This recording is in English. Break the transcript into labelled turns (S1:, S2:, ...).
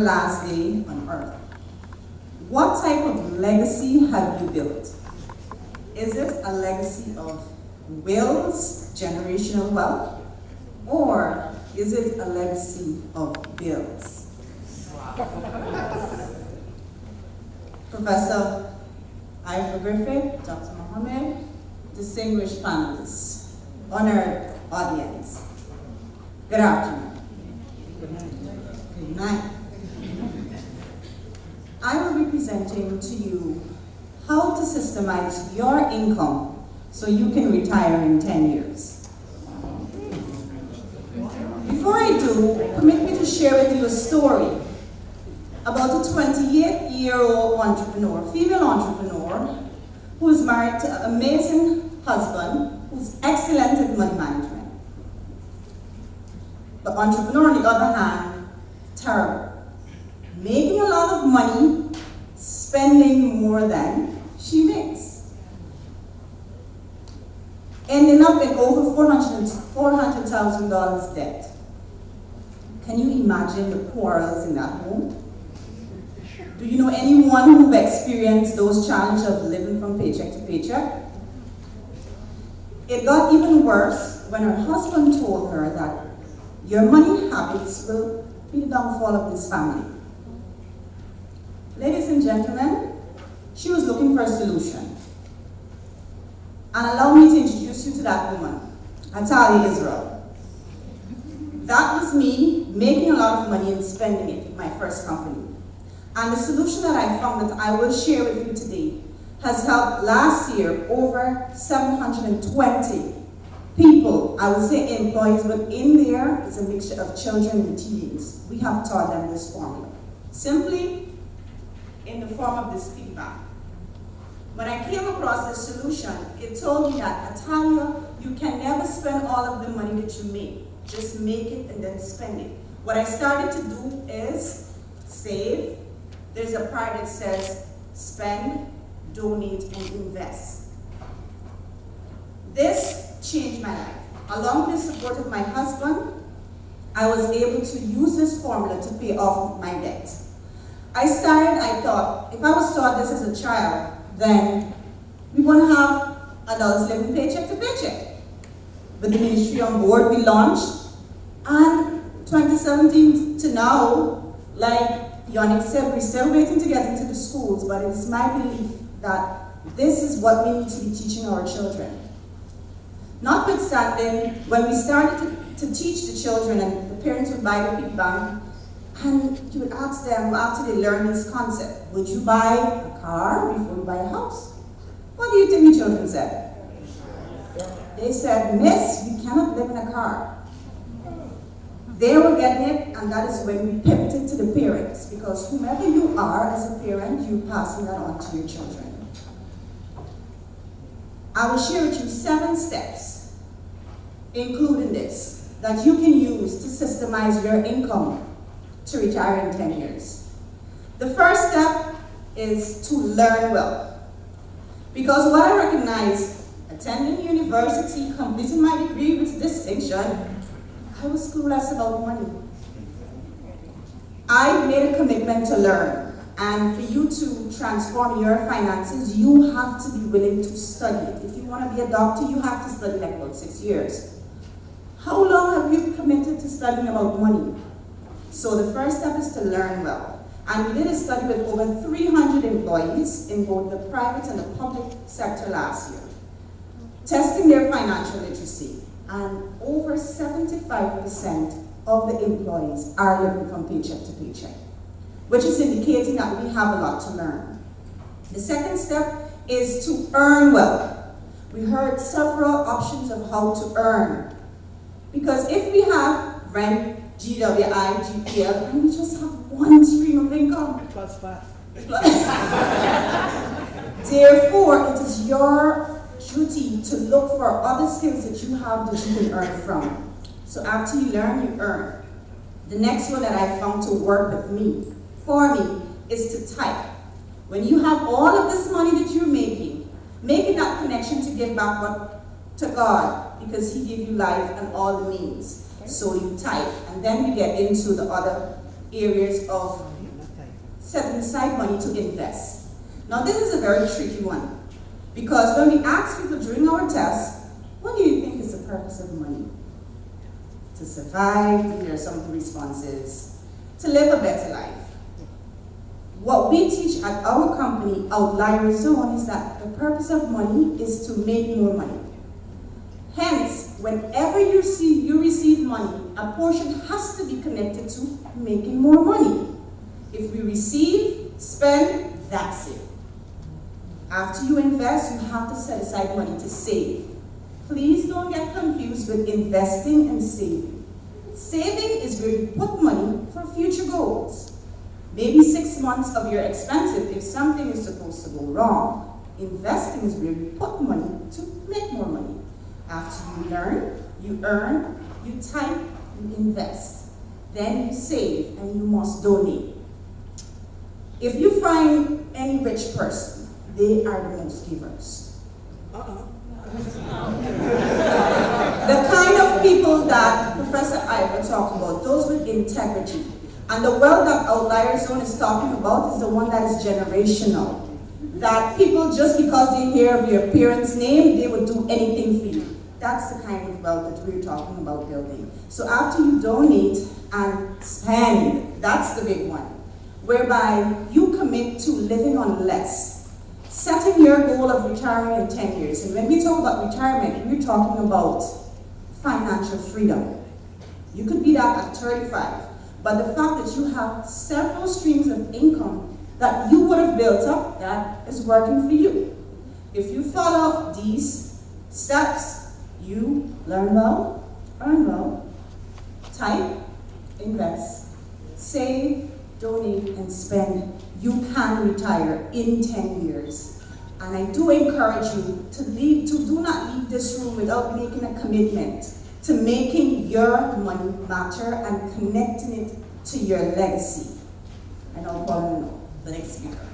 S1: last day on earth. What type of legacy have you built? Is it a legacy of wills, generational wealth, or is it a legacy of bills? Professor Ivelaw Griffith, Dr. Mohammed, distinguished panelists, honored audience, good afternoon. Good night. I will be presenting to you how to systemize your income so you can retire in 10 years. Before I do, permit me to share with you a story about a 28-year-old entrepreneur, female entrepreneur, who is married to an amazing husband who's excellent at money management. The entrepreneur, on the other hand, terrible. Making a lot of money, spending more than she makes. Ending up in over $400,000 debt. Can you imagine the quarrels in that home? Do you know anyone who've experienced those challenges of living from paycheck to paycheck? It got even worse when her husband told her that your money habits will be the downfall of this family. Ladies and gentlemen, she was looking for a solution. And allow me to introduce you to that woman, Athalyah Israel. That was me making a lot of money and spending it with my first company. And the solution that I found that I will share with you today has helped last year over 720 people, I would say employees, but in there is a mixture of children and teens. We have taught them this formula. Simply in the form of this feedback. When I came across this solution, it told me that, Athalyah, you can never spend all of the money that you make. Just make it and then spend it. What I started to do is save. There's a part that says spend, donate, and invest. This changed my life. Along with the support of my husband, I was able to use this formula to pay off my debt. I thought, if I was taught this as a child, then we wouldn't have adults living paycheck to paycheck. With the ministry on board, we launched, and 2017 to now, like Yannick said, we're still waiting to get into the schools, but it is my belief that this is what we need to be teaching our children. Notwithstanding, when we started to teach the children, and the parents would buy the piggy bank, and you would ask them, after they learn this concept, would you buy a car before you buy a house? What do you think the children said? They said, Miss, we cannot live in a car. They were getting it, and that is when we pivoted to the parents, because whomever you are as a parent, you're passing that on to your children. I will share with you 7 steps, including this, that you can use to systemize your income to retire in 10 years. The first step is to learn well. Because what I recognize, attending university, completing my degree with distinction, I was clueless about money. I made a commitment to learn, and for you to transform your finances, you have to be willing to study it. If you want to be a doctor, you have to study like about 6 years. How long have you committed to studying about money? So the first step is to learn well. And we did a study with over 300 employees in both the private and the public sector last year, testing their financial literacy. And over 75% of the employees are living from paycheck to paycheck, which is indicating that we have a lot to learn. The second step is to earn well. We heard several options of how to earn. Because if we have rent, GWI, GPL, and we just have one stream of income.
S2: Plus 5.
S1: Therefore, it is your duty to look for other skills that you have that you can earn from. So after you learn, you earn. The next one that I found to work with me, for me, is to type. When you have all of this money that you're making that connection to give back to God, because He gave you life and all the means. So you type, and then we get into the other areas of setting aside money to invest. Now this is a very tricky one, because when we ask people during our tests, what do you think is the purpose of money? To survive, here are some of the responses, to live a better life. What we teach at our company, Outlier Zone, is that the purpose of money is to make more money. Hence, whenever you receive money, a portion has to be connected to making more money. If we receive, spend, that's it. After you invest, you have to set aside money to save. Please don't get confused with investing and saving. Saving is where you put money for future goals. Maybe 6 months of your expenses if something is supposed to go wrong. Investing is where you put money to make more money. After you learn, you earn, you type, you invest. Then you save and you must donate. If you find any rich person, they are the most givers. The kind of people that Professor Ivelaw talked about, those with integrity. And the wealth that Outlier Zone is talking about is the one that is generational. That people, just because they hear of your parents' name, they would do anything for you. That's the kind of wealth that we're talking about building. So after you donate and spend, that's the big one, whereby you commit to living on less, setting your goal of retiring in 10 years. And when we talk about retirement, we're talking about financial freedom. You could be that at 35, but the fact that you have several streams of income that you would have built up, that is working for you. If you follow these steps, you learn well, earn well, type, invest, save, donate, and spend. You can retire in 10 years. And I do encourage you to do not leave this room without making a commitment to making your money matter and connecting it to your legacy. And I'll call on the next speaker.